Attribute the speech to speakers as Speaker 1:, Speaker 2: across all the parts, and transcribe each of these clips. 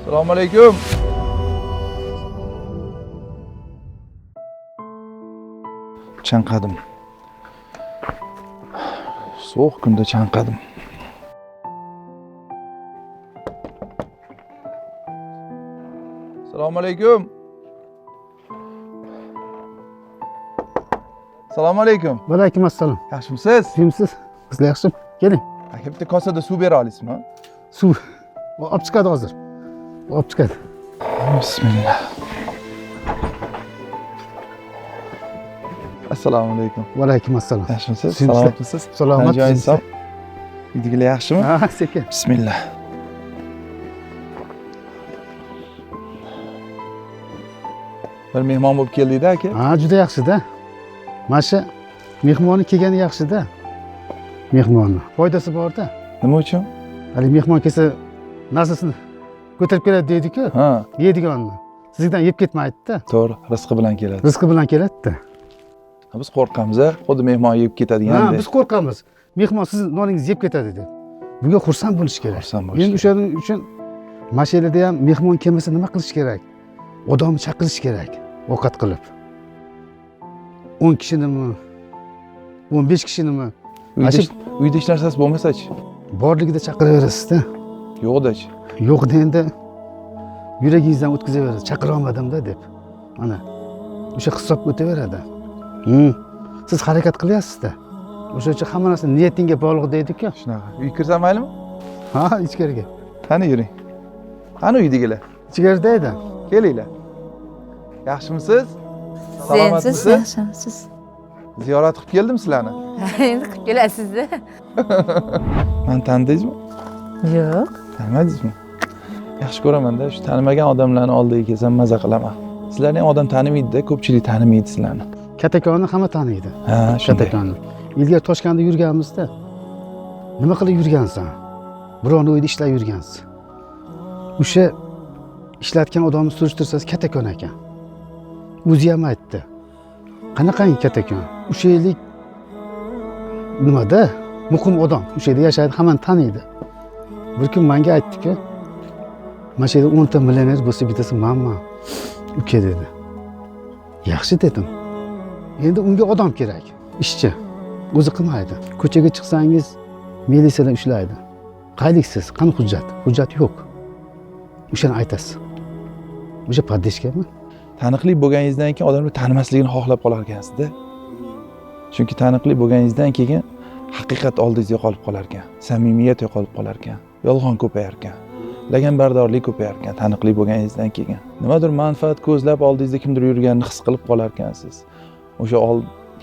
Speaker 1: Assalomu alaykum. Chanqadim. So'q kunda chanqadim. Assalomu alaykum. Assalomu alaykum.
Speaker 2: Va alaykum assalom.
Speaker 1: Yaxshimisiz?
Speaker 2: Kimsiz? Sizlar yaxshi? Keling.
Speaker 1: Aka bitta kosada suv bera olasizmi?
Speaker 2: Suv. Olib chiqadi hozir. Olib chiqadi.
Speaker 1: Bismillah. Assalomu alaykum.
Speaker 2: Va alaykum assalom.
Speaker 1: Yaxshimisiz?
Speaker 2: Kimsiz?
Speaker 1: Salomatmisiz?
Speaker 2: Salomat.
Speaker 1: Joyingiz sog'? Uydagilar yaxshimi?
Speaker 2: Ha, sekin.
Speaker 1: Bismillah. Bir mehmon bo'lib keldik-da aka.
Speaker 2: Ha, juda yaxshi-da. Mana shu mehmonni kelgani yaxshi-da. Mehmonni foydasi bor-da.
Speaker 1: Nima uchun?
Speaker 2: Hali mehmon kelsa narsasini ko'tarib keladi deydi-ku.
Speaker 1: Ha,
Speaker 2: Yeydiganni. Sizdan yeb ketmaydi-da.
Speaker 1: to'g'ri, rizqi bilan keladi.
Speaker 2: Rizqi bilan keladi-da.
Speaker 1: Biz qo'rqamiz, xuddi mehmon yeb
Speaker 2: Ha,
Speaker 1: ketadigan.
Speaker 2: biz qo'rqamiz. Mehmon siz noningizni yeb ketadi deb. Bunga xursand bo'lish kerak.
Speaker 1: Xursand bo'lish
Speaker 2: Endi o'shaning uchun mashinada ham mehmon kelmasa nima qilish kerak? Odamni chaqirish kerak, ovqat qilib. 10 kishinimi, 15 kishinimi,
Speaker 1: Uyda hech narsasi bo'lmasa-chi?
Speaker 2: borligida chaqiraverasiz-da.
Speaker 1: Yo'qda-chi?
Speaker 2: Yo'qda endi yuragingizdan o'tkazaverasiz. Chaqira olmadim-da deb. Mana o'sha hisob o'taveradi. Siz harakat qilyapsiz-da. O'sha uchun hamma narsa niyatingga bog'liq deydi-ku.
Speaker 1: Shunaqa. Uyga kirsam maylimi?
Speaker 2: Ha, ichkariga.
Speaker 1: Qani yuring. Qani uydagilar?
Speaker 2: Ichkarida edi.
Speaker 1: Kelinglar. Yaxshimisiz?
Speaker 3: Siz
Speaker 1: Salomatmisiz?
Speaker 3: yaxshimisiz?
Speaker 1: Ziyorat qilib keldim sizlarni.
Speaker 3: Endi qilib kelasiz-da.
Speaker 1: Meni tanidingizmi?
Speaker 3: Yo'q.
Speaker 1: Tanimadingizmi? Yaxshi ko'raman-da, shu tanimagan odamlarni oldiga kelsam maza qilaman. Sizlarni ham odam tanimaydi-da, ko'pchilik tanimaydi sizlarni.
Speaker 2: Katakonni hamma taniydi.
Speaker 1: Ha, shunday.
Speaker 2: Katakonni. Ilgari Toshkentda yurganmizda. Nima qilib yurgansan? Birovni uyida ishlab yurgansiz. O'sha ishlatgan odamni surishtirsangiz katakon ekan. O'zi ham aytdi. Qanaqangi katakon? O'sha yillik nimada? Muqim odam. O'sha yerda yashaydi, hammani taniydi. Bir kun menga aytdi-ku, mana shu yerda 10 ta millioner bo'lsa bittasi menman. Uka dedi. Yaxshi dedim. Endi unga odam kerak, ishchi. O'zi qilmaydi. Ko'chaga chiqsangiz militsiyalar ushlaydi. Qayliksiz, qani hujjat? Hujjat yo'q. O'shani aytasiz. O'sha poddeshkami?
Speaker 1: Taniqli bo'lganingizdan keyin odamlar tanimasligini xohlab qolar ekansizda. Chunki taniqli bo'lganingizdan keyin haqiqat oldingizga yo'qolib qolar ekan. Samimiyat yo'qolib qolar ekan. Yolg'on ko'payar ekan. Laganbardorlik ko'payar ekan taniqli bo'lganingizdan keyin. Nimadir manfaat ko'zlab oldingizda kimdir yurganini his qilib qolar ekansiz. O'sha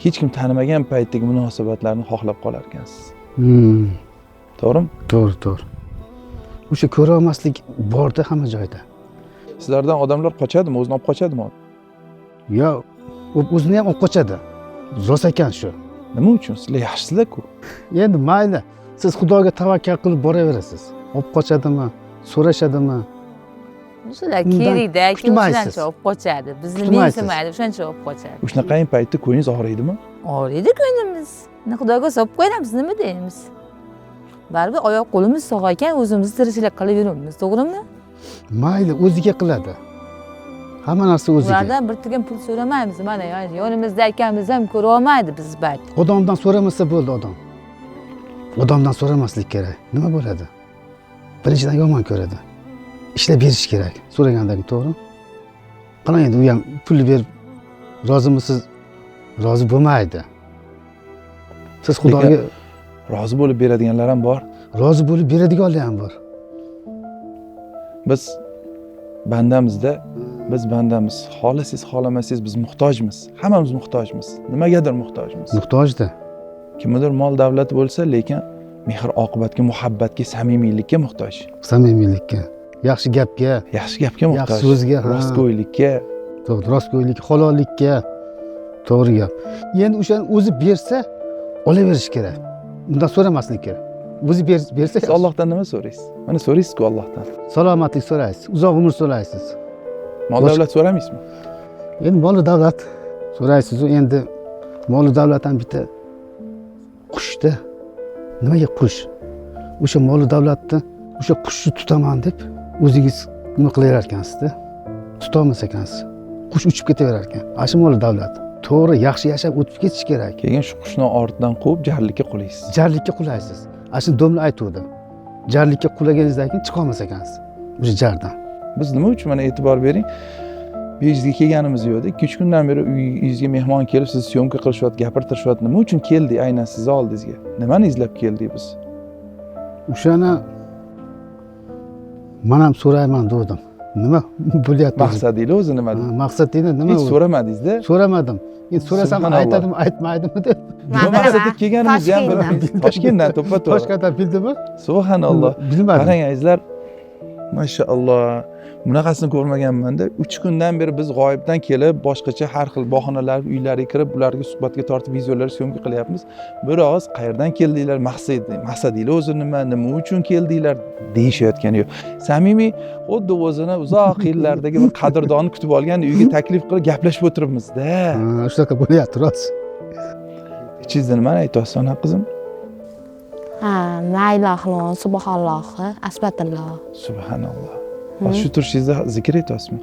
Speaker 1: hech kim tanimagan paytdagi munosabatlarni xohlab qolar ekansiz. To'g'rimi?
Speaker 2: To'g'ri, to'g'ri. O'sha ko'ra olmaslik borda hamma joyda.
Speaker 1: Sizlardan odamlar qochadimi, o'zini olib qochadimi?
Speaker 2: Yo, o'zini ham olib qochadi. Rost ekan shu.
Speaker 1: Nima uchun? Sizlar yaxshisizlar-ku.
Speaker 2: Endi mayli, siz Xudoga tavakkal qilib boraverasiz. Olib qochadimi, so'rashadimi?
Speaker 3: O'shalar kerakda,
Speaker 2: kutmaysiz.
Speaker 3: o'shancha olib qochadi. Bizni
Speaker 2: Kutmaysiz.
Speaker 3: mensimaydi, o'shancha olib qochadi.
Speaker 1: Shunaqangi paytda ko'nglingiz og'riydimi?
Speaker 3: Og'riydi ko'nglimiz. Xudoga solib qo'yamiz, nima deymiz? Baribir oyoq qo'limiz sog' ekan, o'zimiz tirikchilik qilib yuribmiz, to'g'rimi?
Speaker 2: Mayli, o'ziga qiladi. Hamma narsa o'ziga.
Speaker 3: Ulardan bir tugan pul so'ramaymiz. Mana yonimizda ekanimiz ham ko'ra olmaydi biz bayt.
Speaker 2: Odamdan so'ramasa bo'ldi odam. Odamdan so'ramaslik kerak. Nima bo'ladi? Birinchidan yomon ko'radi. Ishlab berish kerak. So'ragandagi to'g'ri. Qana endi u ham pul berib rozimisiz? Rozi bo'lmaydi. Siz Xudoga
Speaker 1: Rozi bo'lib beradiganlar ham bor.
Speaker 2: rozi bo'lib beradiganlar ham bor.
Speaker 1: Biz bandamizda, biz bandamiz. Xohlasangiz, xohlamasangiz biz muhtojmiz. Hammamiz muhtojmiz. Nimagadir muhtojmiz.
Speaker 2: Muhtojda.
Speaker 1: Kimdir mol davlati bo'lsa, lekin mehr oqibatga, muhabbatga, samimiylikka muhtoj.
Speaker 2: Samimiylikka, yaxshi gapga,
Speaker 1: Yaxshi gapga muhtoj.
Speaker 2: yaxshi so'zga,
Speaker 1: rostgo'ylikka.
Speaker 2: to'g'ri, rostgo'ylik, halollikka. To'g'ri gap. Endi o'shani o'zi bersa, olaverish kerak. Undan so'ramaslik kerak. O'zi bersa,
Speaker 1: Siz Allohdan nima so'raysiz? Mana so'raysiz-ku Allohdan.
Speaker 2: salomatlik so'raysiz, uzoq umr so'raysiz.
Speaker 1: Mol davlat so'ramaysizmi?
Speaker 2: Endi mol davlat so'raysiz, endi mol davlat ham bitta qushda. Nimaga qush? O'sha mol davlatni o'sha qushni tutaman deb o'zingiz nima qilaverar ekansizda? Tutolmas ekansiz. Qush uchib ketaverar ekan. Ashimoli davlat. To'g'ri, yaxshi yashab o'tib ketish kerak.
Speaker 1: Keyin shu qushni ortidan quvib jarlikka qulaysiz.
Speaker 2: Jarlikka qulaysiz. Shu domla aytuvdi. Jarlikka qulaganingizdan keyin chiqolmas ekansiz. O'sha jardan.
Speaker 1: Biz nima uchun mana e'tibor bering? Bejizga kelganimiz yo'qda. 2-3 kundan beri uyingizga mehmon kelib, siz syomka qilishyapti, gapirtirishyapti. Nima uchun keldi aynan sizni oldingizga? Nimani izlab keldik biz?
Speaker 2: O'shani men ham so'rayman dedim. Nima bo'lyapti?
Speaker 1: Maqsadingiz o'zi nima?
Speaker 2: Maqsadingiz nima?
Speaker 1: Hech so'ramadingiz-da.
Speaker 2: So'ramadim. Endi so'rasam
Speaker 1: Subhanalloh.
Speaker 2: aytadimi, aytmaydimi deb.
Speaker 1: Nima maqsadda kelganimizni ham bilmaymiz. Toshkentdan to'ppa-to'g'ri.
Speaker 2: Toshkentdan bildimi?
Speaker 1: Subhanalloh.
Speaker 2: Bilmadim.
Speaker 1: Qarangizlar. Mashaalloh. Bunaqasini ko'rmaganman-da. 3 kundan beri biz g'oyibdan kelib, boshqacha har xil bahonalar uylariga kirib, ularga suhbatga tortib videolar syomka qilyapmiz. Bir og'iz qayerdan keldinglar? Maqsadinglar o'zi nima? Nima uchun keldinglar? deyishayotgani yo'q. Samimiy xuddi o'zini uzoq yillardagi bir qadrdonni kutib olgan uyga taklif qilib gaplashib o'tiribmiz-da.
Speaker 2: Shunaqa bo'lyapti rost.
Speaker 1: Ichingizda nimani aytyapsiz, ona qizim?
Speaker 3: Ha, la ilaha illalloh, subhanalloh, asbatilloh.
Speaker 1: Subhanalloh. Shu turishingizda zikr etyapsizmi?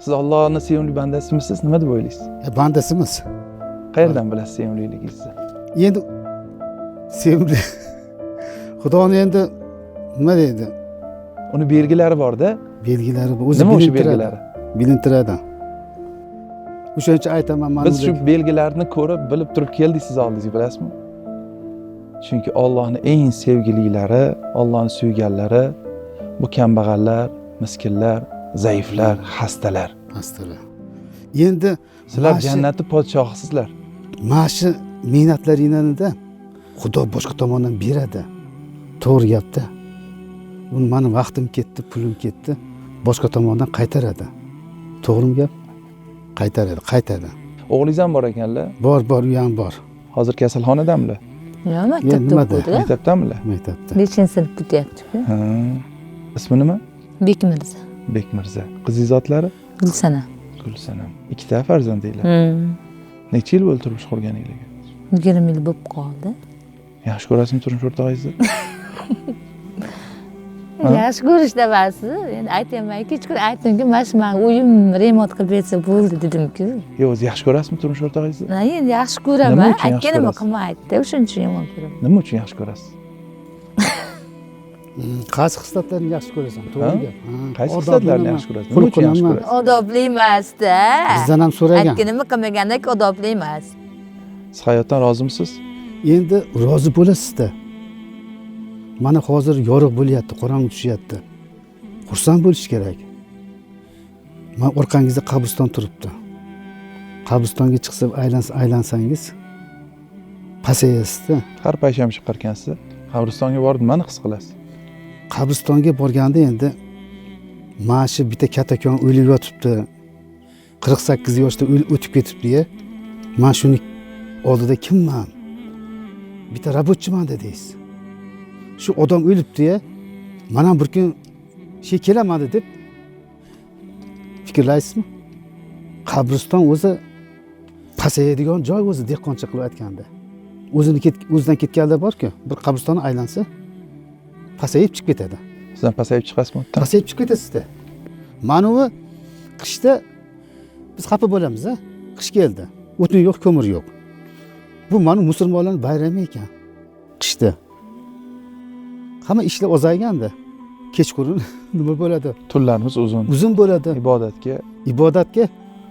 Speaker 1: Siz Allohning sevimli bandasimisiz? Nima deb o'ylaysiz?
Speaker 2: Bandasimiz.
Speaker 1: Qayerdan bilasiz sevimliligingizni?
Speaker 2: Endi sevimli Xudoni endi nima deydi?
Speaker 1: Uni belgilari bor-da.
Speaker 2: Belgilari bor. O'zi
Speaker 1: Nima o'sha
Speaker 2: bilintiradi.
Speaker 1: belgilari?
Speaker 2: Bilintiradi. O'shaning uchun aytaman men.
Speaker 1: Biz shu belgilarni ko'rib, bilib turib keldik siz oldingizga, bilasizmi? Chunki Allohning eng sevgililari, Allohning suyganlari bu kambag'allar, miskinlar, zaiflar, xastalar.
Speaker 2: Xastalar. Endi
Speaker 1: Sizlar jannatning podshohisizlar.
Speaker 2: mana shu mehnatlaringizda Xudo boshqa tomondan beradi. To'g'ri gapda. Uni meni vaqtim ketdi, pulim ketdi, boshqa tomondan qaytaradi. To'g'rimi gap? Qaytadi.
Speaker 1: O'g'lingiz ham bor ekanlar.
Speaker 2: Bor, u ham bor.
Speaker 1: Hozir kasalxonadamilar?
Speaker 3: Yo'q, maktabda
Speaker 2: nimada?
Speaker 3: o'qiydi.
Speaker 1: Maktabdamilar?
Speaker 2: Maktabda.
Speaker 3: 5-sinf bityapti-ku.
Speaker 1: Ha. Ismi nima?
Speaker 3: Bekmirza,
Speaker 1: Bekmirza. Qizingiz otlari?
Speaker 3: Gulsanam.
Speaker 1: Gulsanam. 2 ta farzandinglar. Necha yil bo'ldi turmush qurganinglarga?
Speaker 3: 20 yil bo'lib qoldi.
Speaker 1: Yaxshi ko'rasizmi turmush o'rtog'ingizni?
Speaker 3: Yaxshi ko'rishda barsiz. Endi aytayman, kechqurun aytdimki, mana shu men uyim remont qilib bersa bo'ldi dedim-ku.
Speaker 1: O'zi yaxshi ko'rasizmi turmush o'rtog'ingizni?
Speaker 3: Endi yaxshi
Speaker 1: Nima
Speaker 3: ko'raman.
Speaker 1: uchun yaxshi
Speaker 3: Aytganimni
Speaker 1: ko'rasiz?
Speaker 3: qilmaydi-da, o'shuning uchun yomon ko'raman.
Speaker 1: Nima uchun yaxshi ko'rasiz?
Speaker 2: Qaysi xislatlarni yaxshi ko'rasan? To'g'ri gap.
Speaker 1: Qaysi xislatlarni yaxshi ko'rasiz? Nima uchun yaxshi ko'rasiz?
Speaker 3: Odobli emas-da.
Speaker 2: Bizdan ham so'ragan.
Speaker 3: Aytganimni qilmagandan odobli emas.
Speaker 1: Siz hayotdan rozimisiz?
Speaker 2: Endi rozi bo'lasizda. Mana hozir yorug' bo'lyapti, qorong'i tushyapti. Xursand bo'lish kerak. Men orqangizda qabriston turibdi. Qabristonga chiqsa aylansangiz pasayasizda.
Speaker 1: Har payshanba chiqarkansiz. Qabristonga borib nimani his qilasiz?
Speaker 2: Qabristonga borganda endi mana shu bitta kattakon o'lib yotibdi. 48 yoshda o'tib ketibdi-ya. Men shuni oldida kimman? Bitta rabotchiman dedingiz. Shu odam o'libdi-ya. Mana bir kun kelaman deb fikrlaysizmi? Qabriston o'zi pasayadigan joy, o'zi dehqoncha qilib aytganda. O'zidan ketganda bor-ku, bir qabristonni aylansa pasayib chiqib ketadi.
Speaker 1: Siz ham pasayib chiqasizmi?
Speaker 2: Pasayib chiqib ketasizda. Mana u qishda biz xafa bo'lamiz-a? Qish keldi. O'tin yo'q, ko'mir yo'q. Bu mana musulmonlarning bayrami ekan. Qishda. Hamma ishlar ozayganda. Kechqurun nima bo'ladi?
Speaker 1: Tunlarimiz uzun.
Speaker 2: Uzun bo'ladi.
Speaker 1: Ibodatga
Speaker 2: Ibodatga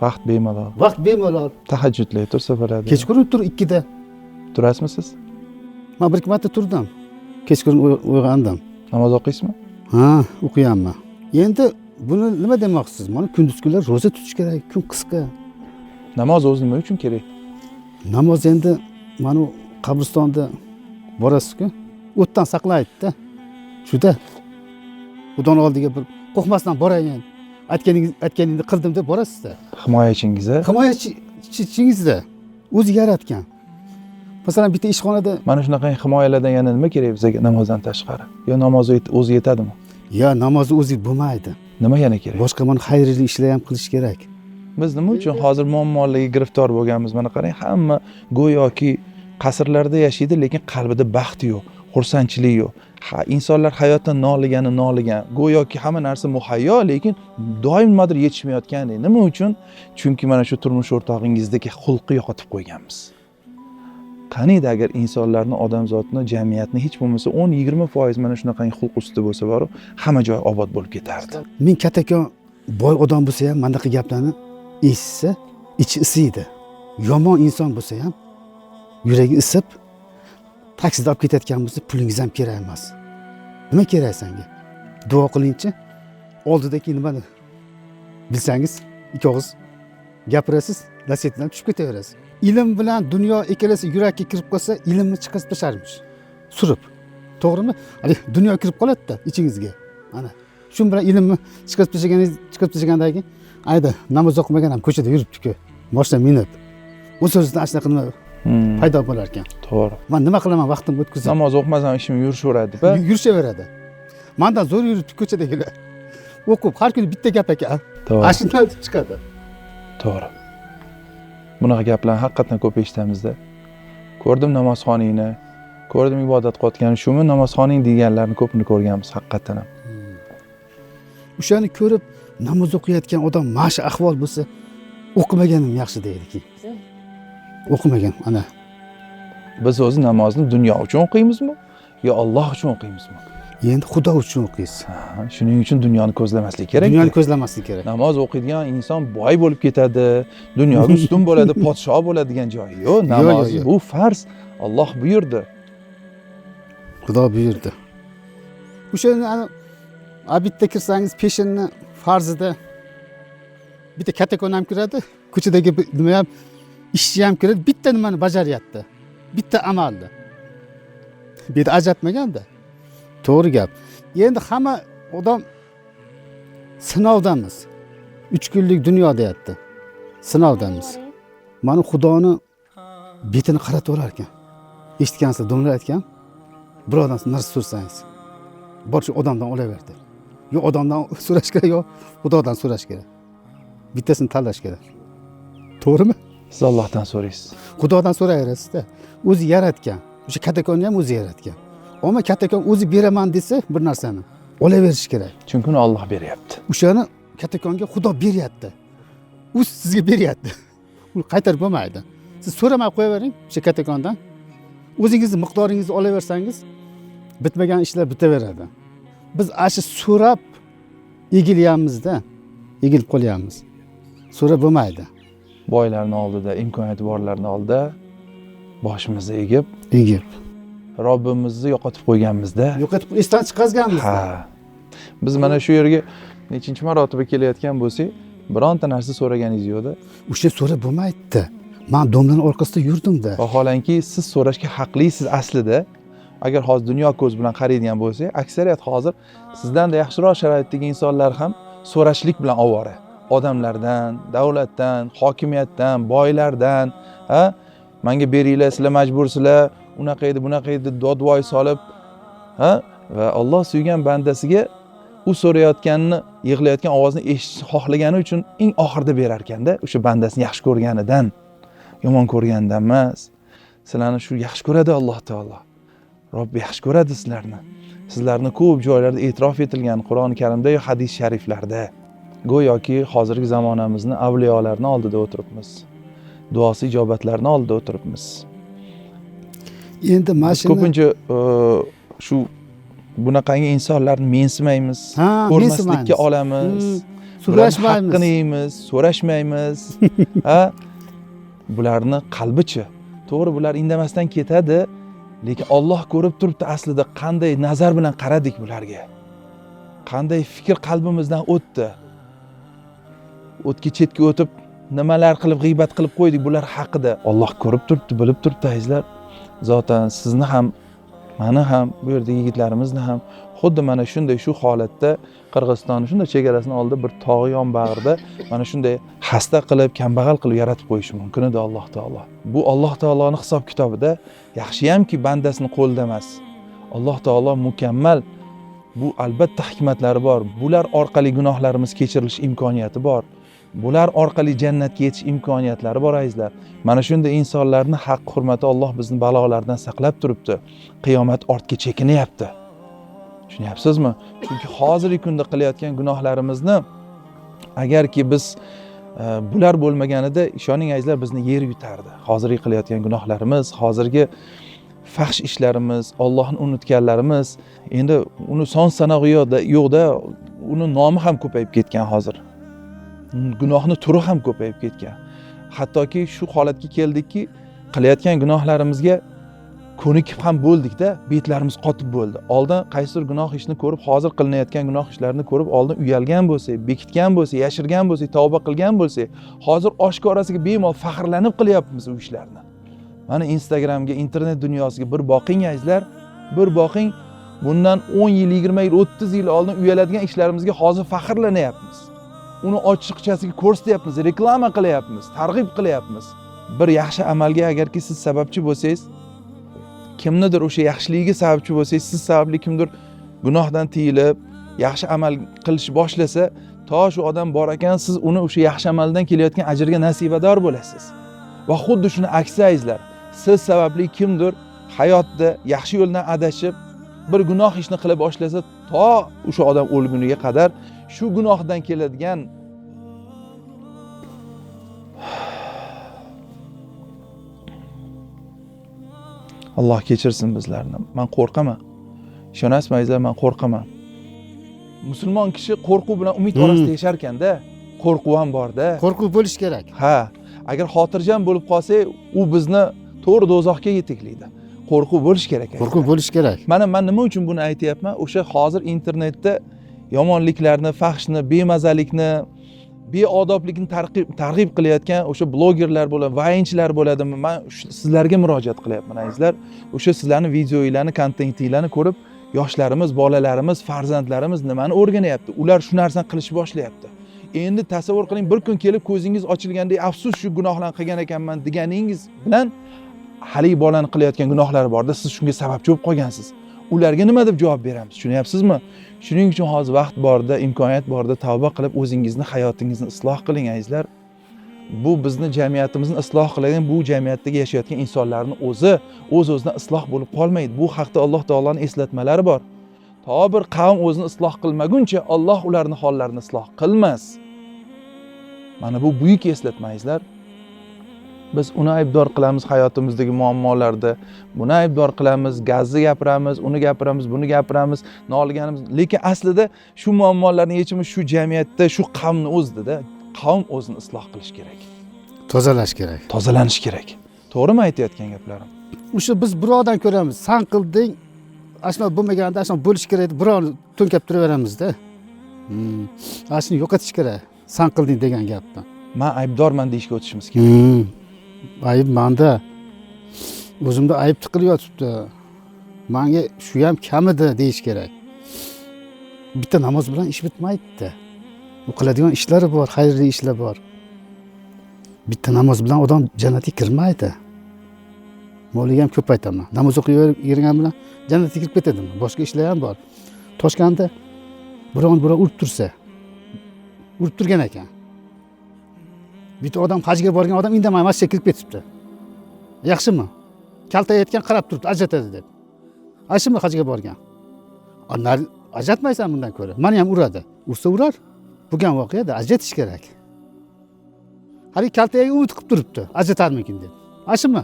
Speaker 1: vaqt bemalol.
Speaker 2: vaqt bemalol.
Speaker 1: Tahajjudlar tursa bo'ladi.
Speaker 2: Kechqurun tur 2 da.
Speaker 1: Turasizmi siz?
Speaker 2: Men bir marta turdim. Kechqurun uyg'ondim.
Speaker 1: Namoz o'qiysizmi?
Speaker 2: Ha, o'qiyapman. Endi buni nima demoqchisiz? Mana kunduz kunlar roza tutish kerak, kun qisqa.
Speaker 1: Namoz o'zi nima uchun kerak?
Speaker 2: Namoz endi mana qabristonda borasiz-ku, o'tdan saqlaydi-da. Shuda Xudoning oldiga bir qo'rqmasdan borayin. Aytganingni qildim deb borasiz-da.
Speaker 1: Himoyachingiz-a?
Speaker 2: Himoyachingizda o'zi yaratgan. Masalan, bitta ishxonada
Speaker 1: Mana shunaqa himoyalardan yana nima kerak bizga namozdan tashqari? Yo namoz o'zi yetadimi?
Speaker 2: ya namozni o'zi bo'lmaydi.
Speaker 1: Nima yana kerak?
Speaker 2: Boshqa mana xayrli ishlar ham qilish kerak.
Speaker 1: Biz nima uchun hozir muammolarga giriftor bo'lganmiz? Mana qarang, hamma go'yoki qasrlarda yashaydi, lekin qalbida baxt yo'q. xursandchilik yo'q. Ha, insonlar hayotdan noligan. Go'yoki hamma narsa muhayyo, lekin doim nimadir yetishmayotgandek. Nima uchun? Chunki mana shu turmush o'rtog'ingizdagi xulqni yo'qotib qo'yganmiz. Qaniydi agar insonlarni, odamzodni, jamiyatni hech bo'lmasa 10-20% mana shunaqangi xulq ustida bo'lsa boru, hamma joy obod bo'lib ketardi.
Speaker 2: Men kattakon boy odam bo'lsa ham manaqa gaplarni eshitsa ichi isiydi. Yomon inson bo'lsa ham yuragi isib taksida olib ketayotgan bo'lsa pulingiz ham kerak emas. Nima kerak senga? Duo qilingchi. Oldidagi nimani bilsangiz, ikki og'iz gapirasiz, lasetdan tushib ketaverasiz. Ilm bilan dunyo ikkalasi yurakka kirib qolsa, ilmni chiqarib tasharmish. Surib. To'g'rimi? Hali dunyo kirib qoladi-da ichingizga. Mana shu bilan ilmni chiqarib tashagandan keyin ayda namoz o'qimagan ham ko'chada yuribdi-ku. Mashina minib. U so'zdan ashnaqa nima paydo bo'lar ekan.
Speaker 1: To'g'ri.
Speaker 2: Men nima qilaman vaqtimni o'tkazib?
Speaker 1: Namoz o'qimasam ishim yurishaveradi.
Speaker 2: Yurishaveradi. Mendan zo'r yuribdi ko'chadagilar. O'qib har kuni bitta gap ekan.
Speaker 1: To'g'ri.
Speaker 2: Ashundan chiqadi.
Speaker 1: To'g'ri. Bunaqa gaplarni haqiqatan ko'p eshitamiz-da. Ko'rdim namozxoningni, ko'rdim ibodat qilayotgani shumi, namozxoning deganlarni ko'pini ko'rganmiz haqiqatan ham.
Speaker 2: O'shani ko'rib namoz o'qiyotgan odam mana ahvol bo'lsa, o'qimaganim yaxshi deydiki. O'qimagan ana.
Speaker 1: Biz o'zi namozni dunyo uchun o'qiymizmi yo Alloh uchun o'qiymizmi?
Speaker 2: Endi Xudo uchun o'qiysiz.
Speaker 1: Shuning uchun dunyoni ko'zlamaslik kerak.
Speaker 2: Dunyoni ko'zlamaslik kerak.
Speaker 1: Namoz o'qiydigan inson boy bo'lib ketadi, dunyoga ustun bo'ladi, podshoh bo'ladi degan joyi yo'q. Namoz bu farz. Alloh buyurdi.
Speaker 2: Xudo buyurdi. O'shani bitta kirsangiz peshinni farzida bitta kattakon ham kiradi, ko'chadagi nima ham ishchi ham kiradi, bitta nimani bajaryapti. Bitta amalni. Bu yerda ajratmaganda. To'g'ri gap. Endi hamma odam sinovdamiz. 3 kunlik dunyo deyapti. Sinovdamiz. Mana Xudoni betini qaratib olar ekan. Eshitgansiz, domlar aytgan. Birodan narsa so'rasangiz, bor shu odamdan olaverdi. Yo odamdan so'rash kerak, yo Xudodan so'rash kerak. Bittasini tanlash kerak. To'g'rimi?
Speaker 1: Siz Allohdan so'raysiz.
Speaker 2: Xudodan so'rayverasiz-da. O'zi yaratgan. O'sha kattakonni ham o'zi yaratgan. Ammo kattakon o'zi beraman desa bir narsani olaverish kerak.
Speaker 1: Chunki uni Alloh beryapti.
Speaker 2: O'shani kattakonga Xudo beryapti. U sizga beryapti. U qaytarib bo'lmaydi. Siz so'ramay qo'yavering o'sha kattakondan. O'zingizni miqdoringizni olaversangiz bitmagan ishlar bitaveradi. Biz ashi so'rab egilyapmiz-da. Egilib qolyapmiz. So'rab bo'lmaydi.
Speaker 1: Boylarning oldida, imkoniyati borlarning oldida boshimizni egib Robbimizni yo'qotib qo'yganmiz-da.
Speaker 2: Yo'qotib esdan chiqazganmiz.
Speaker 1: Ha. Biz mana shu yerga nechinchi marotaba kelayotgan bo'lsak, bironta narsa so'raganingiz yo'q-da.
Speaker 2: O'sha so'rab bo'lmaydi. Men domlaning orqasida yurdim-da.
Speaker 1: Vaholanki siz so'rashga haqlisiz aslida. Agar hozir dunyo ko'z bilan qaraydigan bo'lsak, aksariyat hozir sizdan da yaxshiroq sharoitdagi insonlar ham so'rashlik bilan ovora. Odamlardan, davlatdan, hokimiyatdan, boylardan, ha? Menga beringlar, sizlar majbursizlar, unaqa edi, bunaqa edi dodvoy solib, ha? Va Alloh suygan bandasiga u so'rayotganini, yig'layotgan ovozni eshitishni xohlagani uchun eng oxirida berar ekanda, o'sha bandasini yaxshi ko'rganidan, yomon ko'rganidan emas. Sizlarni shu yaxshi ko'radi Alloh taolo. Robb yaxshi ko'radi sizlarni. Sizlarni ko'p joylarda e'tirof etilgan Qur'oni Karimda va hadis shariflarda. Go'yoki hozirgi zamonamizni avliyolarning oldida o'tiribmiz. Duosi ijobatlarning oldida o'tiribmiz.
Speaker 2: Endi mashina
Speaker 1: ko'pincha shu bunaqangi insonlarni mensimaymiz, ko'rmaslikka olamiz,
Speaker 2: so'rashmaymiz,
Speaker 1: haqqini yeymiz, so'rashmaymiz. Ha? Bularni qalbichi. To'g'ri, bular indamasdan ketadi, lekin Alloh ko'rib turibdi aslida qanday nazar bilan qaradik bularga. Qanday fikr qalbimizdan o'tdi. O'tga chetga o'tib nimalar qilib g'iybat qilib qo'ydik bular haqida. Alloh ko'rib turibdi, bilib turibdi azizlar. Zotan sizni ham, meni ham, bu yerdagi yigitlarimizni ham xuddi mana shunday shu holatda Qirg'izistonning shunday chegarasini oldida bir tog'i yonbag'rida mana shunday xasta qilib, kambag'al qilib yaratib qo'yishi mumkin edi Alloh taolo. Bu Alloh taoloning hisob kitobida yaxshiyamki bandasini qo'lida emas. Alloh taolo mukammal, bu albatta hikmatlari bor. Bular orqali gunohlarimiz kechirilish imkoniyati bor. bular orqali jannatga yetish imkoniyatlari bor azizlar. Mana shunday insonlarni haq hurmati Alloh bizni balolardan saqlab turibdi. Qiyomat ortga chekinyapti. Tushunyapsizmi? Chunki hozirgi kunda qilayotgan gunohlarimizni agarki biz bular bo'lmaganida ishoning azizlar bizni yer yutardi. Hozirgi qilayotgan gunohlarimiz, hozirgi fahsh ishlarimiz, Allohni unutganlarimiz, endi uni son sanog'i yo'qda, uni nomi ham ko'payib ketgan hozir. Gunohni turi ham ko'payib ketgan. Hattoki shu holatga keldikki, qilayotgan gunohlarimizga ko'nikib ham bo'ldikda, betlarimiz qotib bo'ldi. Oldin qaysidir gunoh ishni ko'rib, hozir qilinayotgan gunoh ishlarni ko'rib, oldin uyalgan bo'lsak, bekitgan bo'lsak, yashirgan bo'lsak, tavba qilgan bo'lsak, hozir oshkorasiga bemalol faxrlanib qilyapmiz u ishlarni. Mana Instagramga, internet dunyosiga bir boqing azizlar, bir boqing. Bundan 10 yil, 20 yil, 30 yil oldin uyaladigan ishlarimizga hozir faxrlanyapmiz. Uni ochiqchasiga ko'rsatyapmiz, reklama qilyapmiz, targ'ib qilyapmiz. Bir yaxshi amalga agarki siz sababchi bo'lsangiz, kimnidir o'sha yaxshiligiga sababchi bo'lsangiz, siz sababli kimdir gunohdan tiyilib, yaxshi amal qilish boshlasa, to shu odam bor ekan, siz uni o'sha yaxshi amaldan kelayotgan ajrga nasibador bo'lasiz. Va xuddi shuni aksi azizlar. Siz sababli kimdir hayotda yaxshi yo'ldan adashib, bir gunoh ishni qila boshlasa, to o'sha odam o'lguniga qadar shu gunohdan keladigan Alloh kechirsin bizlarni. Men qo'rqaman. Ishonasizmi azizlar, men qo'rqaman. Musulmon kishi qo'rquv bilan umid orasida yashar ekanda, qo'rquv ham bor-da.
Speaker 2: Qo'rquv bo'lish kerak.
Speaker 1: Ha, agar xotirjam bo'lib qolsak, u bizni to'g'ri do'zaxga yetaklaydi. Qo'rquv bo'lish kerak.
Speaker 2: Qo'rquv bo'lish kerak.
Speaker 1: Mana men nima uchun buni aytayapman? O'sha hozir internetda yomonliklarni, fahshni, bemazalikni, beodoblikni targ'ib qilayotgan o'sha blogerlar bo'ladi, vayinchilar bo'ladimi? Men sizlarga murojaat qilyapman azizlar. O'sha sizlarning videolarni, kontentinglarni ko'rib, yoshlarimiz, bolalarimiz, farzandlarimiz nimani o'rganyapti? Ular shu narsani qilishni boshlayapti. Endi tasavvur qiling, bir kun kelib ko'zingiz ochilganda, afsus shu gunohlarni qilgan ekanman deganingiz bilan haligi bolani qilayotgan gunohlari borda, siz shunga sababchi bo'lib qolgansiz. Ularga nima deb javob beramiz? Tushunyapsizmi? Shuning uchun hozir vaqt borda, imkoniyat borda tavba qilib o'zingizni, hayotingizni isloh qiling azizlar. Bu bizni jamiyatimizni isloh qiladigan, bu jamiyatdagi yashayotgan insonlarning o'z-o'zidan isloh bo'lib qolmaydi. Bu haqda Alloh taolaning eslatmalari bor. To bir qavm o'zini isloh qilmaguncha Alloh ularning hollarini isloh qilmas. Mana bu buyuk eslatma azizlar. Biz uni aybdor qilamiz hayotimizdagi muammolarda. Buni aybdor qilamiz, gazni gapiramiz, uni gapiramiz, buni gapiramiz, noliganimiz. Lekin aslida shu muammolarning yechimi shu jamiyatda, shu qavmning o'zida-da. Qavm o'zini isloh qilish kerak.
Speaker 2: Tozalash kerak.
Speaker 1: Tozalanish kerak. To'g'rimi aytayotgan gaplarim?
Speaker 2: O'sha biz birovdan ko'ramiz, san qilding, ashuna bo'lmaganda ashuna bo'lish kerak deb birovni to'nkab turaveramizda. Ashuni yo'qotish kerak. San qilding degan gapni.
Speaker 1: Men aybdorman deyishga o'tishimiz kerak.
Speaker 2: Ayb menda. O'zimda ayb tiqilib yotibdi. Menga shu ham kam edi deyish kerak. Bitta namoz bilan ish bitmaydi. U qiladigan ishlari bor, xayrli ishlar bor. Bitta namoz bilan odam jannatga kirmaydi. Moliga ham ko'p aytaman. Namoz o'qiyvergan bilan jannatga kirib ketadimi? Boshqa ishlar ham bor. Toshkentda biron urib tursa, urib turgan ekan. Bitta odam hajga borgan odam indamay masjidga kirib ketibdi. Yaxshimi? Kaltayotgan qarab turibdi, ajratadi deb. Ashimi hajga borgan? Ajratmaysan bundan ko'ra. Meni ham uradi. Ursa urar. Bo'lgan voqeada ajratish kerak. Hali kaltaga umid qilib turibdi, ajratarmikin deb. Ashimi?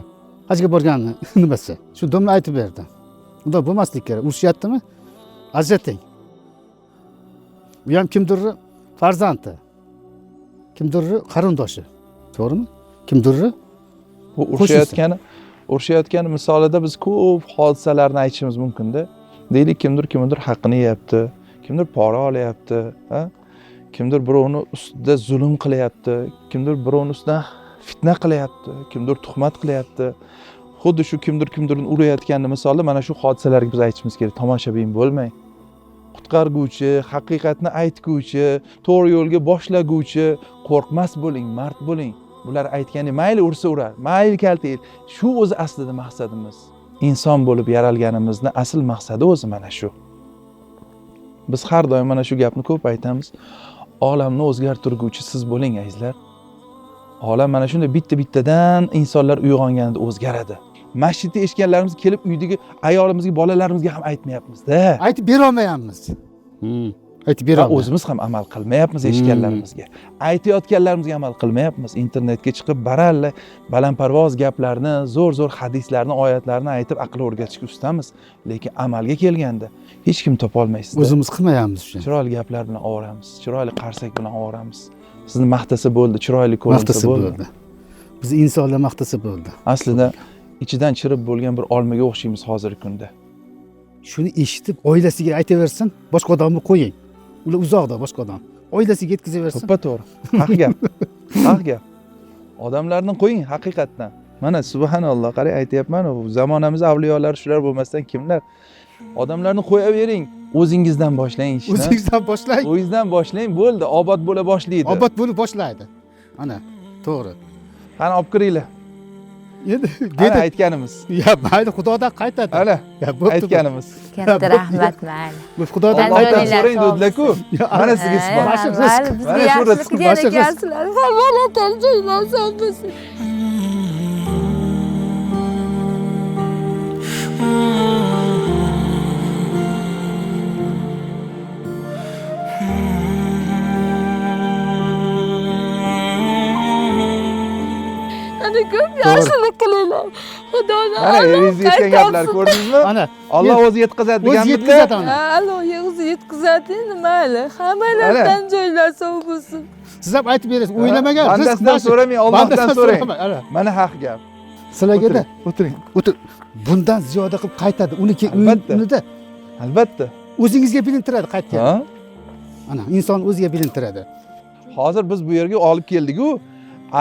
Speaker 2: Hajga borganni nimasi? Shu domla aytib berdi. Unda bo'lmaslik kerak. Urushyaptimi? Ajrating. Bu ham kimdir farzandi. Kimdir qarindoshi. To'g'rimi? Kimdir
Speaker 1: bu urushayotgani misolida biz ko'p hodisalarni aytishimiz mumkin-da. Deylik kimdir haqqini yeyapti, kimdir pora olyapti, ha? Kimdir birovni ustida zulm qilyapti, kimdir birovni ustidan fitna qilyapti, kimdir tuhmat qilyapti. Xuddi shu kimdirni urayotganini misolda mana shu hodisalarga biz aytishimiz kerak. Tomoshabin bo'lmang. Qutqarguvchi, haqiqatni aytguvchi, to'g'ri yo'lga boshlaguvchi, qo'rqmas bo'ling, mard bo'ling. Bular aytgani mayli ursa urar, mayli kaltayil. Shu o'zi aslida maqsadimiz. Inson bo'lib yaralganimizni asl maqsadi o'zi mana shu. Biz har doim mana shu gapni ko'p aytamiz. olamni o'zgartirguvchi siz bo'ling azizlar. Olam mana shunday bitta-bittadan insonlar uyg'onganda o'zgaradi. Masjidda eshitganlarimiz kelib uydagi ayolimizga, bolalarimizga ham aytmayapmiz-da.
Speaker 2: Aytib bera olmayapmiz. Aytib bera
Speaker 1: Va
Speaker 2: olmayapmiz.
Speaker 1: o'zimiz ham amal qilmayapmiz eshitganlarimizga. Aytayotganlarimizga amal qilmayapmiz. Internetga chiqib baralla balandparvoz gaplarni, zo'r hadislarni, oyatlarni aytib aql o'rgatishga ustamiz, lekin amalga kelganda hech kim topa olmaysiz.
Speaker 2: O'zimiz qilmayapmiz shuni.
Speaker 1: Chiroyli gaplar bilan ovoramiz, chiroyli qarsak bilan ovoramiz. Sizni maqtasa bo'ldi, chiroyli ko'rinsa bo'ldi.
Speaker 2: Biz insonlar maqtasa bo'ldi.
Speaker 1: Aslida ichidan chirib bo'lgan bir olmaga o'xshaymiz hozirgi kunda.
Speaker 2: Shuni eshitib oilasiga aytaversin, boshqa odamni qo'ying. Ular uzoqda boshqa odam. Oilasiga yetkazaversin.
Speaker 1: To'ppa-to'g'ri. Haq gap. Haq gap. Odamlarni qo'ying haqiqatdan. Mana subhanalloh, qarang aytayapman, zamonamiz avliyolari shular bo'lmasdan kimlar? Odamlarni qo'yavering, o'zingizdan boshlang ishni.
Speaker 2: O'zingizdan boshlang.
Speaker 1: O'zingizdan boshlang, bo'ldi, obod bo'la boshlaydi.
Speaker 2: Obod bo'lib boshlaydi. Ana, to'g'ri.
Speaker 1: Qani olib kiringlar.
Speaker 2: Endi
Speaker 1: Dedi aytganimiz.
Speaker 2: Ya mayli Xudodan qaytadi.
Speaker 1: Ana,
Speaker 2: Ya bo'pti.
Speaker 1: aytganimiz.
Speaker 3: Katta rahmat mayli.
Speaker 2: Bu Xudodan
Speaker 1: Allohdan
Speaker 3: Alhamdulillah,
Speaker 1: so'rang
Speaker 3: sog'
Speaker 1: dedilar-ku. Mana sizga isbot.
Speaker 2: Mana shu rizq.
Speaker 3: Bizga
Speaker 1: Mana shu rizq.
Speaker 3: yaxshilik
Speaker 2: Mana shu rizq.
Speaker 3: berakarsizlar. Hammalar joylar sog' bo'lsin. Ana ko'p yaxshilik qilinglar. Xudodan
Speaker 1: Mana eringizga yetgan gaplar ko'rdingizmi?
Speaker 2: Ana,
Speaker 1: Alloh o'zi yetkazadi
Speaker 2: o'zi
Speaker 1: deganmiz-da.
Speaker 2: yetkazadi ana.
Speaker 3: Allohga o'zi yetkazadi, mayli. Hammalardan joylar sog' bo'lsin.
Speaker 2: Siz ham aytib berasiz, o'ylamagan.
Speaker 1: Bandasidan so'ramang, Allohdan so'rang. Mana haq gap.
Speaker 2: Sizlarga-da
Speaker 1: O'tiring.
Speaker 2: o'tir. Bundan ziyoda qilib qaytadi. Uniki
Speaker 1: Albatta.
Speaker 2: unida
Speaker 1: Albatta.
Speaker 2: o'zingizga bilintiradi qaytgan.
Speaker 1: Ha?
Speaker 2: Ana, inson o'ziga bilintiradi.
Speaker 1: Hozir biz bu yerga olib keldik-ku,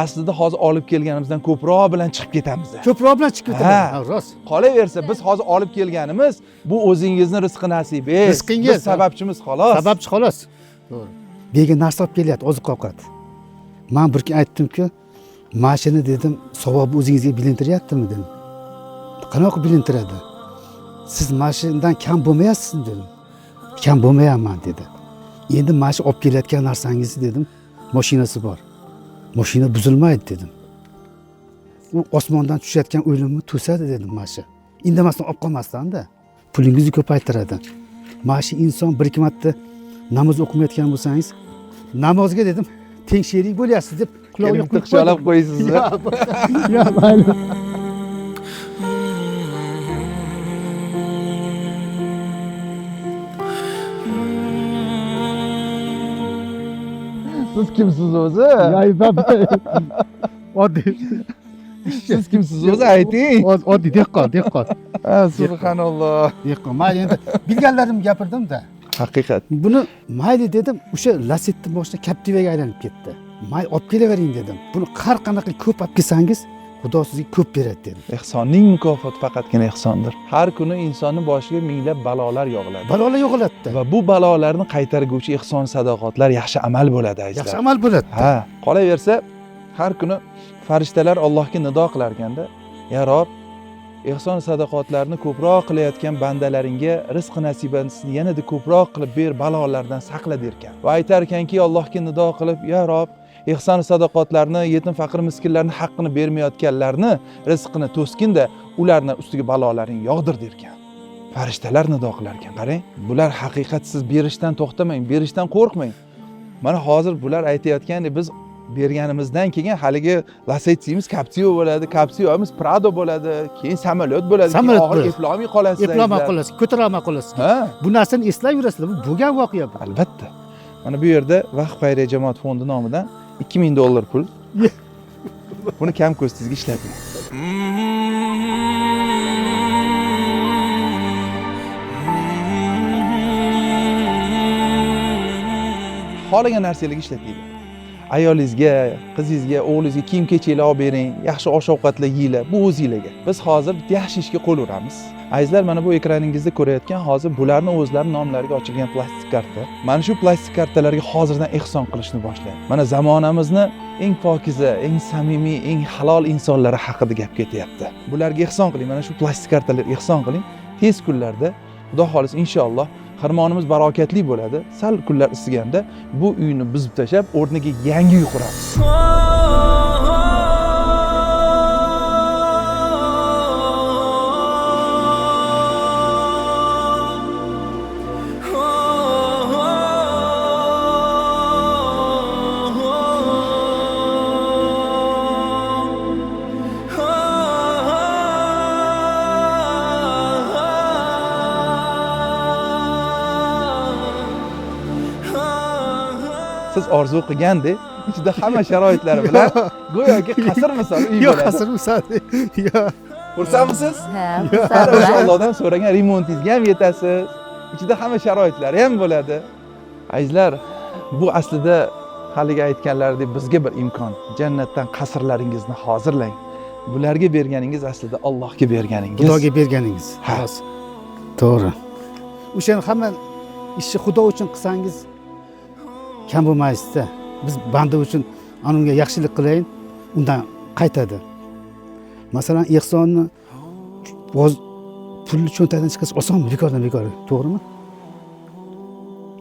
Speaker 1: aslida hozir olib kelganimizdan ko'proq bilan chiqib ketamiz.
Speaker 2: Ko'proq bilan chiqib
Speaker 1: Ha.
Speaker 2: ketadi. Ha, rost.
Speaker 1: Qolaversa biz hozir olib kelganimiz bu o'zingizni rizqi nasibingiz.
Speaker 2: Rizqingiz,
Speaker 1: Biz sababchimiz xolos.
Speaker 2: Sababchi xolos. To'g'ri. Bega narsa olib kelyapti, oziq-ovqat. Men bir kun aytdim-ku, mashina dedim, savobi o'zingizga bilintiryaptimi dedim. Qanaqa bilintiradi? Siz mashinadan kam bo'lmayapsiz dedim. Kam bo'lmayapman dedi. Endi mana shu olib kelayotgan narsangizni dedim, mashinasi bor. Mashina buzilmaydi dedim. U osmondan tushayotgan o'limni to'sadi dedim mana shu. Indamasdan olib qolmasdan-da. Pulingizni ko'paytiradi. Mana shu inson bir ikki marta namoz o'qimayotgan bo'lsangiz, namozga dedim, teng sherik bo'lyapsiz deb
Speaker 1: Kelib tiqchalab qo'yasiz.
Speaker 2: Ya, mayli.
Speaker 1: Siz kimsiz o'zi?
Speaker 2: Oddiy.
Speaker 1: Siz kimsiz o'zi ayting.
Speaker 2: Oddiy dehqon.
Speaker 1: Ha, subhanalloh.
Speaker 2: Dehqon. Mayli endi bilganlarimni gapirdim-da.
Speaker 1: Haqiqat.
Speaker 2: Buni mayli dedim, o'sha Lacetti boshida Captivaga aylanib ketdi. Mayli olib kelavering dedim. Buni har qanaqa ko'p olib kelsangiz, Xudo sizga ko'p beradi dedim.
Speaker 1: Ehsonning mukofoti faqatgina ehsondir. Har kuni insonning boshiga minglab balolar yog'iladi.
Speaker 2: Balolar yog'iladi.
Speaker 1: Va bu balolarni qaytarguvchi ehson sadoqatlar yaxshi amal bo'ladi azizlar.
Speaker 2: Yaxshi amal bo'ladi.
Speaker 1: Ha, qolaversa har kuni farishtalar Allohga nido qilar ekanda, "Ya Rob, ehson sadoqatlarni ko'proq qilayotgan bandalaringga rizq nasibasini yanada ko'proq qilib ber, balolardan saqla" derkan. Va aytar ekanki, Allohga nido qilib, "Ya Rob, ehson sadoqatlarni, yetim faqir miskinlarning haqqini bermayotganlarni rizqini to'skinda, ularni ustiga balolaring yog'dir" derkan. Farishtalar nido qilar ekan. Qarang, bular haqiqat, siz berishdan to'xtamang, berishdan qo'rqmang. Mana hozir bular aytayotganda biz berganimizdan keyin haligi Lacetti'miz Captiva bo'ladi, Captiva'miz Prado bo'ladi, keyin samolyot bo'ladi, keyin oxiri eplolmay qolasiz.
Speaker 2: Eplolmay qolasiz, ko'tarolmay qolasiz.
Speaker 1: Ha?
Speaker 2: Bu narsani eslab yurasizlar. Bu bo'lgan voqea bu.
Speaker 1: Albatta. Mana bu yerda Vaqf xayriya jamoat fondi nomidan $2000 pul. Buni kam ko'stingizga ishlating. Xohlagan narsalarga ishlating. Ayolingizga, qizingizga, o'g'lingizga kiyim-kechaklar olib bering, yaxshi osh-ovqatlar yeylar, bu o'zingizlarga. Biz hozir yaxshi ishga qo'l uramiz. Azizlar, mana bu ekraningizda ko'rayotgan hozir bularni o'zlari nomlariga ochilgan plastik karta. Mana shu plastik kartalarga hozirdan ehson qilishni boshlang. Mana zamonamizni eng pokiza, eng samimiy, eng halol insonlari haqida gap ketyapti. Bularga ehson qiling, mana shu plastik kartalarga ehson qiling. Tez kunlarda Xudo xolis inshaalloh xirmonimiz barokatli bo'ladi. Sal kunlar isiganda bu uyni buzib tashlab, o'rniga yangi uy quramiz. Siz orzu qilgandek, ichida hamma sharoitlari bilan go'yoki qasr misol uy
Speaker 2: Yo'q,
Speaker 1: bo'ladi.
Speaker 2: qasr misoli. Yo'q.
Speaker 1: Xursandmisiz?
Speaker 3: Ha,
Speaker 1: O'sha Allohdan so'ragan remontingizga ham yetasiz. Ichida hamma sharoitlari ham bo'ladi. Azizlar, bu aslida haligi aytganlaridek bizga bir imkon. Jannatdan qasrlaringizni hozirlang. Bularga berganingiz aslida Allohga berganingiz.
Speaker 2: Xudoga berganingiz.
Speaker 1: Ha.
Speaker 2: Xolos. To'g'ri. O'shani hamma ishni Xudo uchun qilsangiz kam bo'lmaysizda. Biz banda uchun unga yaxshilik qilayin, undan qaytadi. Masalan, ehsonni pulni cho'ntakdan chiqarish osonmi? Bekordan bekor, to'g'rimi?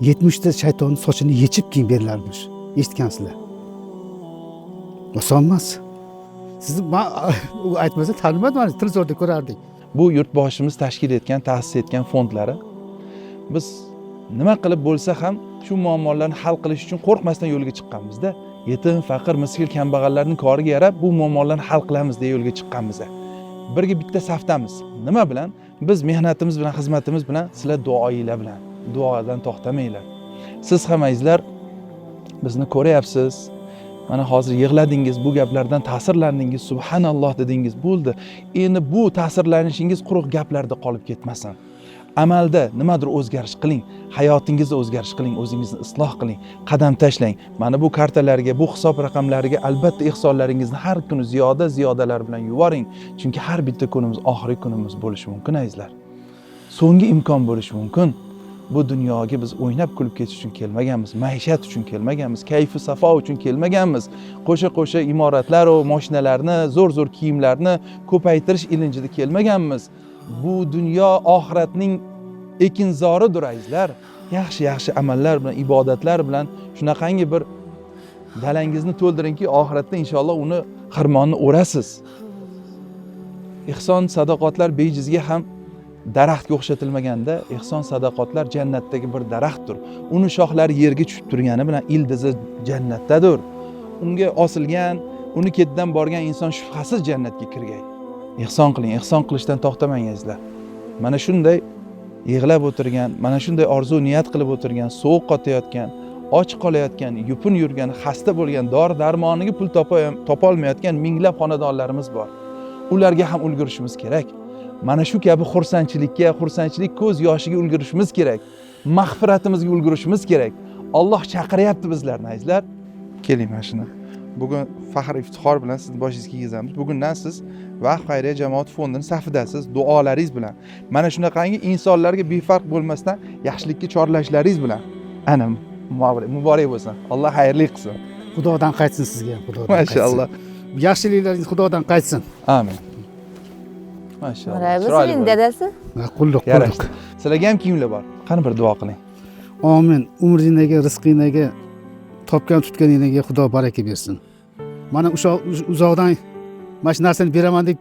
Speaker 2: 70 ta shaytonning sochini yechib keyin berilarmish. Eshitgansizlar. Oson emas. Sizni u aytmasa tanimadim, televizorda ko'rardik.
Speaker 1: Bu yurtboshimiz tashkil etgan, ta'sis etgan fondlari biz nima qilib bo'lsa ham shu muammolarni hal qilish uchun qo'rqmasdan yo'lga chiqqanmizda. Yetim, faqir, miskin, kambag'allarning koriga yarab bu muammolarni hal qilamiz deya yo'lga chiqqanmiz. Birga bitta safdamiz. Nima bilan? Biz mehnatimiz bilan, xizmatimiz bilan, sizlar duoinglar bilan. Duodan to'xtamanglar. Siz ham azizlar bizni ko'ryapsiz. Mana hozir yig'ladingiz, bu gaplardan ta'sirlandingiz, subhanalloh dedingiz, bo'ldi. Endi bu ta'sirlanishingiz quruq gaplarda qolib ketmasin. Amalda nimadir o'zgarish qiling, hayotingizda o'zgarish qiling, o'zingizni isloh qiling, qadam tashlang. Mana bu kartalarga, bu hisob raqamlariga albatta ehsonlaringizni har kuni ziyodalar bilan yuboring. Chunki har bitta kunimiz oxirgi kunimiz bo'lishi mumkin azizlar. So'nggi imkon bo'lishi mumkin. Bu dunyoga biz o'ynab kulib ketish uchun kelmaganmiz, maishat uchun kelmaganmiz, kayfi safo uchun kelmaganmiz. Qo'sha imoratlar va mashinalarni, zo'r kiyimlarni ko'paytirish ilinjida kelmaganmiz. Bu dunyo oxiratning ekinzoridir azizlar. Yaxshi amallar bilan, ibodatlar bilan shunaqangi bir dalangizni to'ldiringki, oxiratda inshaalloh uni xirmonni o'rasiz. Ihson sadoqatlar bejizga ham daraxtga o'xshatilmaganda, ihson sadoqatlar jannatdagi bir daraxtdir. Uni shoxlari yerga tushib turgani bilan ildizi jannatdadir. Unga osilgan, uni ketidan borgan inson shubhasiz jannatga kirgay. Ihson qiling, ihson qilishdan to'xtamang azizlar. Mana shunday yig'lab o'tirgan, mana shunday orzu niyat qilib o'tirgan, sovuq qotayotgan, och qolayotgan, yupun yurgan, xasta bo'lgan, dori darmoniga pul topa olmayotgan minglab xonadonlarimiz bor. Ularga ham ulgurishimiz kerak. Mana shu kabi xursandchilik ko'z yoshiga ulgurishimiz kerak. Mag'firatimizga ulgurishimiz kerak. Alloh chaqiryapti bizlarni azizlar. Keling mana shuni. Bugun faxr iftixor bilan sizni boshingizga kiygizamiz. Bugundan siz Vaqf xayriya jamoat fondining safidasiz, duolaringiz bilan. Mana shunaqangi insonlarga befarq bo'lmasdan yaxshilikka chorlashlaringiz bilan. Ana muborak bo'lsin. Alloh xayrli qilsin.
Speaker 2: Xudodan qaytsin sizga, Xudodan.
Speaker 1: Mashalloh.
Speaker 2: Yaxshiliklaringiz Xudodan qaytsin.
Speaker 1: Amin. Mashalloh.
Speaker 3: Chiroyli dadasi.
Speaker 2: Qulluq.
Speaker 1: Yarashdi. Sizlarga ham kiyimlar bor. Qani bir duo qiling.
Speaker 2: Amin. Umringizga, rizqingizga, topgan tutganingizga Xudo baraka bersin. Mana o'sha uzoqdan mana shu narsani beraman deb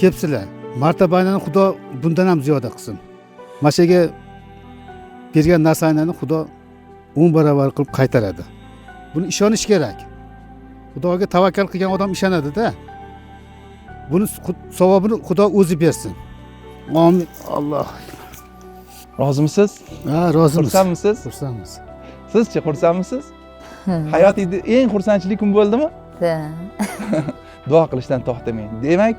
Speaker 2: kelibsizlar. Martabangizni Xudo bundan ham ziyoda qilsin. Mana shu yerga bergan narsangizni Xudo 10 barobar qilib qaytaradi. Buni ishonish kerak. Xudoga tavakkal qilgan odam ishonadi-da. Buni savobini Xudo o'zi bersin. Amin. Alloh.
Speaker 1: Rozimisiz?
Speaker 2: Ha, rozimiz.
Speaker 1: Xursandmisiz?
Speaker 2: Xursandmiz.
Speaker 1: Sizchi xursandmisiz? Hayotingizda eng xursandchilik kun bo'ldimi?
Speaker 3: Ha.
Speaker 1: Duo qilishdan to'xtamang. Demak,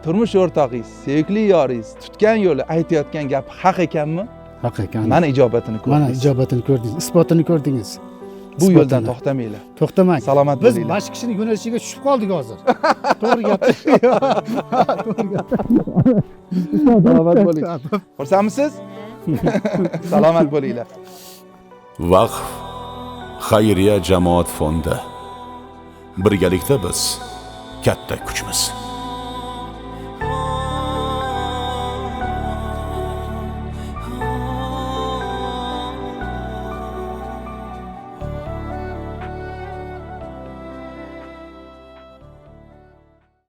Speaker 1: turmush o'rtog'ingiz, sevimli yoringiz tutgan yo'li, aytayotgan gap haq ekanmi?
Speaker 2: Haq ekan.
Speaker 1: Mana ijobatini ko'rdingiz.
Speaker 2: Mana ijobatini ko'rdingiz, isbotini ko'rdingiz.
Speaker 1: Bu yo'ldan to'xtamanglar.
Speaker 2: To'xtamang.
Speaker 1: Salomat
Speaker 2: Biz
Speaker 1: bo'linglar.
Speaker 2: boshqa kishining yo'nalishiga tushib qoldik hozir. To'g'ri gap.
Speaker 1: Salomat bo'ling. Xursandmisiz? Salomat bo'linglar.
Speaker 4: Vaqf xayriya jamoat fondi. Birgalikda biz katta kuchmiz.